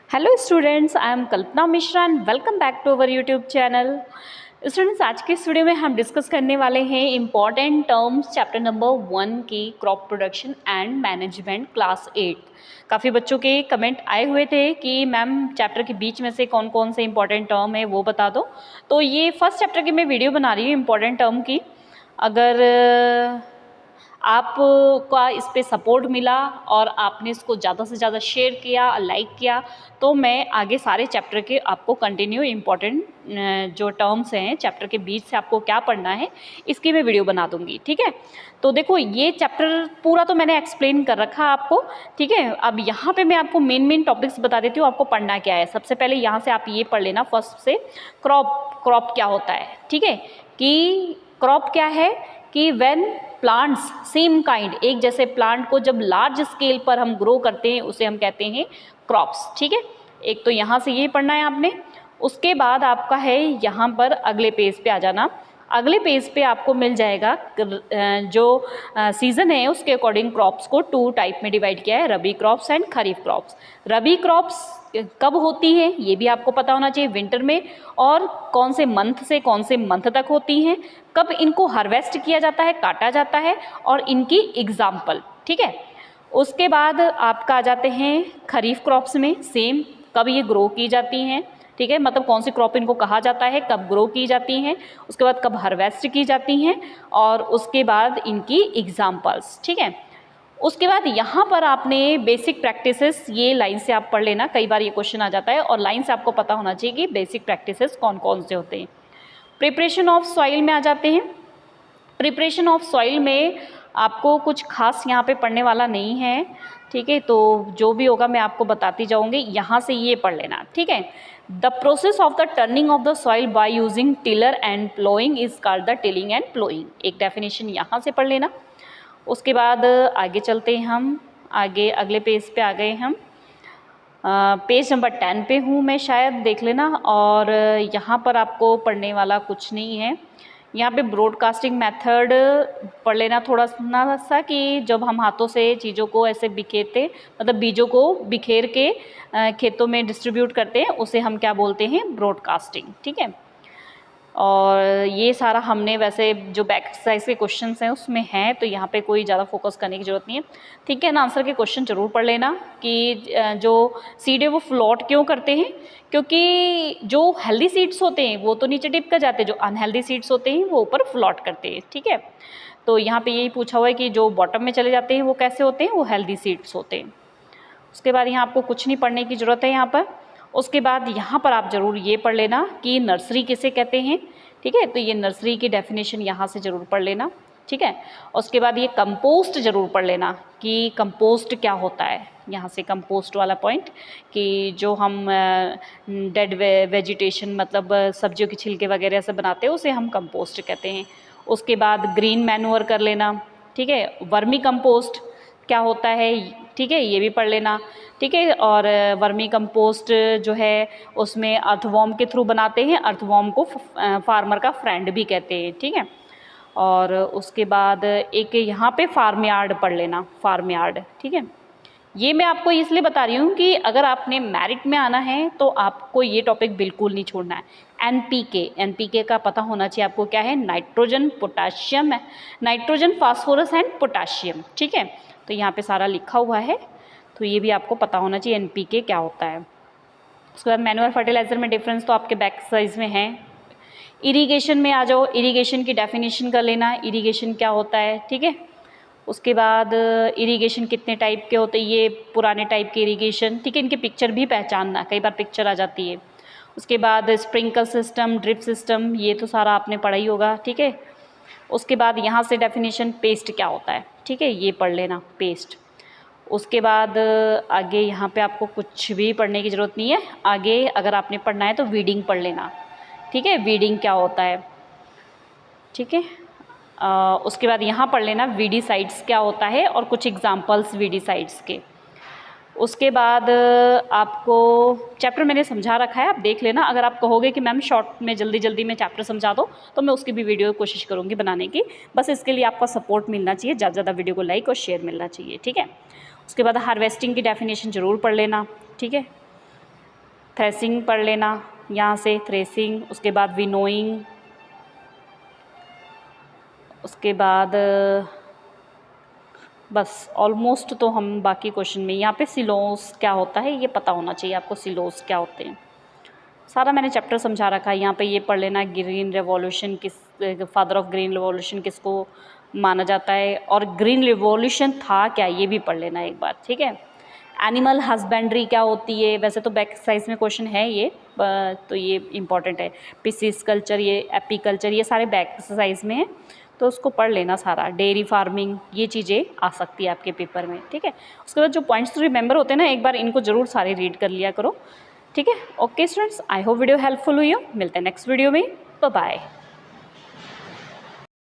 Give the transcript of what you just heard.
Hello students, I am Kalpana Mishra and welcome back to our YouTube channel. Students, आज के इस video में हम डिस्कस करने वाले हैं इम्पॉर्टेंट टर्म्स चैप्टर नंबर 1 की crop production and management class 8। काफ़ी बच्चों के कमेंट आए हुए थे कि मैम चैप्टर के बीच में से कौन कौन से इंपॉर्टेंट टर्म है वो बता दो। तो ये फर्स्ट चैप्टर की मैं वीडियो बना रही हूँ इम्पॉर्टेंट टर्म की। अगर आपका इस पे सपोर्ट मिला और आपने इसको ज़्यादा से ज़्यादा शेयर किया, लाइक किया, तो मैं आगे सारे चैप्टर के आपको कंटिन्यू इम्पॉर्टेंट जो टर्म्स हैं चैप्टर के बीच से आपको क्या पढ़ना है इसकी मैं वीडियो बना दूंगी। ठीक है, तो देखो ये चैप्टर पूरा तो मैंने एक्सप्लेन कर रखा आपको। ठीक है, अब यहाँ पे मैं आपको मेन टॉपिक्स बता देती हूँ आपको पढ़ना क्या है। सबसे पहले यहाँ से आप ये पढ़ लेना फर्स्ट से, क्रॉप क्या होता है। ठीक है, कि क्रॉप क्या है कि व्हेन प्लांट्स सेम काइंड, एक जैसे प्लांट को जब लार्ज स्केल पर हम ग्रो करते हैं उसे हम कहते हैं क्रॉप्स। ठीक है, एक तो यहाँ से ये पढ़ना है आपने। उसके बाद आपका है यहाँ पर अगले पेज पे आ जाना। अगले पेज पे आपको मिल जाएगा जो सीज़न है उसके अकॉर्डिंग क्रॉप्स को 2 टाइप में डिवाइड किया है, rabi crops and kharif crops. Rabi crops कब होती है ये भी आपको पता होना चाहिए, विंटर में, और कौन से मंथ से कौन से मंथ तक होती हैं, कब इनको हार्वेस्ट किया जाता है, काटा जाता है, और इनकी एग्जाम्पल। ठीक है, उसके बाद आपका आ जाते हैं खरीफ क्रॉप्स में, सेम कब ये ग्रो की जाती हैं। ठीक है, मतलब कौन सी क्रॉप इनको कहा जाता है, कब ग्रो की जाती हैं, उसके बाद कब हार्वेस्ट की जाती हैं, और उसके बाद इनकी एग्जाम्पल्स। ठीक है, उसके बाद यहाँ पर आपने बेसिक प्रैक्टिसेस, ये लाइन से आप पढ़ लेना, कई बार ये क्वेश्चन आ जाता है और लाइन से आपको पता होना चाहिए कि बेसिक प्रैक्टिसेस कौन कौन से होते हैं। प्रिपरेशन ऑफ सॉइल में आ जाते हैं। प्रिपरेशन ऑफ सॉइल में आपको कुछ खास यहाँ पे पढ़ने वाला नहीं है। ठीक है, तो जो भी होगा मैं आपको बताती जाऊँगी, यहाँ से ये पढ़ लेना। ठीक है, the process of the turning of the soil by using tiller and ploughing is called the tilling and ploughing. एक डेफिनेशन यहाँ से पढ़ लेना। उसके बाद आगे चलते हैं हम, आगे अगले पेज पे आ गए हम। पेज नंबर 10 पे हूँ मैं, शायद देख लेना। और यहाँ पर आपको पढ़ने वाला कुछ नहीं है। यहाँ पे ब्रॉडकास्टिंग मेथड पढ़ लेना थोड़ा सा, कि जब हम हाथों से चीज़ों को ऐसे बिखेरते, मतलब बीजों को बिखेर के खेतों में डिस्ट्रीब्यूट करते हैं, उसे हम क्या बोलते हैं, ब्रॉडकास्टिंग। ठीक है, और ये सारा हमने वैसे जो बैक एक्सरसाइज के क्वेश्चंस हैं उसमें हैं, तो यहाँ पे कोई ज़्यादा फोकस करने की ज़रूरत नहीं है। ठीक है ना, आंसर के क्वेश्चन जरूर पढ़ लेना कि जो सीड है वो फ्लोट क्यों करते हैं, क्योंकि जो हेल्दी सीड्स होते हैं वो तो नीचे टिप कर जाते हैं, जो अनहेल्दी सीड्स होते हैं वो ऊपर फ्लोट करते हैं। ठीक है, तो यहाँ पे यही पूछा हुआ है कि जो बॉटम में चले जाते हैं वो कैसे होते हैं, वो हेल्दी सीड्स होते हैं। उसके बाद यहाँ आपको कुछ नहीं पढ़ने की ज़रूरत है यहाँ पर। उसके बाद यहाँ पर आप ज़रूर ये पढ़ लेना कि नर्सरी किसे कहते हैं। ठीक है, तो ये नर्सरी की डेफिनेशन यहाँ से ज़रूर पढ़ लेना। ठीक है, उसके बाद ये कंपोस्ट ज़रूर पढ़ लेना कि कंपोस्ट क्या होता है। यहाँ से कंपोस्ट वाला पॉइंट, कि जो हम डेड वेजिटेशन, मतलब सब्जियों के छिलके वगैरह से बनाते हैं उसे हम कंपोस्ट कहते हैं। उसके बाद ग्रीन मैन्योर कर लेना। ठीक है, वर्मी कंपोस्ट क्या होता है, ठीक है, ये भी पढ़ लेना। ठीक है, और वर्मी कंपोस्ट जो है उसमें अर्थवॉर्म के थ्रू बनाते हैं, अर्थवॉर्म को फार्मर का फ्रेंड भी कहते हैं। ठीक है, और उसके बाद एक यहाँ पे फार्म यार्ड पढ़ लेना, फार्म यार्ड। ठीक है, ये मैं आपको इसलिए बता रही हूँ कि अगर आपने मेरिट में आना है तो आपको ये टॉपिक बिल्कुल नहीं छोड़ना है। एनपीके का पता होना चाहिए आपको, क्या है, nitrogen, potassium, nitrogen, phosphorus and potassium. ठीक है, तो यहाँ पे सारा लिखा हुआ है, तो ये भी आपको पता होना चाहिए एनपीके क्या होता है। उसके बाद मैनुअल फर्टिलाइजर में डिफरेंस तो आपके बैक साइज में है। इरिगेशन में आ जाओ, इरिगेशन की डेफिनेशन कर लेना, इरिगेशन क्या होता है। ठीक है, उसके बाद इरिगेशन कितने टाइप के होते हैं, ये पुराने टाइप के इरिगेशन। ठीक है, इनकी पिक्चर भी पहचानना, कई बार पिक्चर आ जाती है। उसके बाद स्प्रिंकल सिस्टम, ड्रिप सिस्टम, ये तो सारा आपने पढ़ा ही होगा। ठीक है, उसके बाद यहाँ से डेफिनेशन पेस्ट क्या होता है। ठीक है, ये पढ़ लेना, पेस्ट। उसके बाद आगे यहाँ पे आपको कुछ भी पढ़ने की ज़रूरत नहीं है। आगे अगर आपने पढ़ना है तो वीडिंग पढ़ लेना। ठीक है, वीडिंग क्या होता है। ठीक है, उसके बाद यहाँ पढ़ लेना वीडीसाइड्स क्या होता है और कुछ एग्जांपल्स वीडीसाइड्स के। उसके बाद आपको चैप्टर मैंने समझा रखा है, आप देख लेना। अगर आप कहोगे कि मैम शॉर्ट में जल्दी में चैप्टर समझा दो, तो मैं उसकी भी वीडियो कोशिश करूँगी बनाने की। बस इसके लिए आपका सपोर्ट मिलना चाहिए, ज़्यादा से ज़्यादा वीडियो को लाइक और शेयर मिलना चाहिए। ठीक है, उसके बाद हार्वेस्टिंग की डेफिनेशन ज़रूर पढ़ लेना। ठीक है, थ्रेसिंग पढ़ लेना यहाँ से, थ्रेसिंग, उसके बाद विनोइंग, उसके बाद बस ऑलमोस्ट तो हम बाकी क्वेश्चन में यहाँ पे सिलोस क्या होता है ये पता होना चाहिए आपको, सिलोस क्या होते हैं। सारा मैंने चैप्टर समझा रखा है। यहाँ पे ये पढ़ लेना, ग्रीन रेवोल्यूशन किस, फादर ऑफ ग्रीन रेवोल्यूशन किसको माना जाता है, और ग्रीन रेवोल्यूशन था क्या ये भी पढ़ लेना एक बार, ठीक है। एनिमल हस्बेंड्री क्या होती है, वैसे तो बैक एक्सरसाइज में क्वेश्चन है ये, तो ये इंपॉर्टेंट है। पिसिस कल्चर, ये एपीकल्चर, ये सारे बैक एक्सरसाइज में है, तो उसको पढ़ लेना सारा। डेयरी फार्मिंग, ये चीज़ें आ सकती है आपके पेपर में, ठीक है। उसके बाद जो पॉइंट्स रिमेंबर होते हैं ना, एक बार इनको जरूर सारे रीड कर लिया करो, ठीक है। Okay students, I hope video helpful हुई हो। मिलते हैं नेक्स्ट वीडियो में, बाय बाय।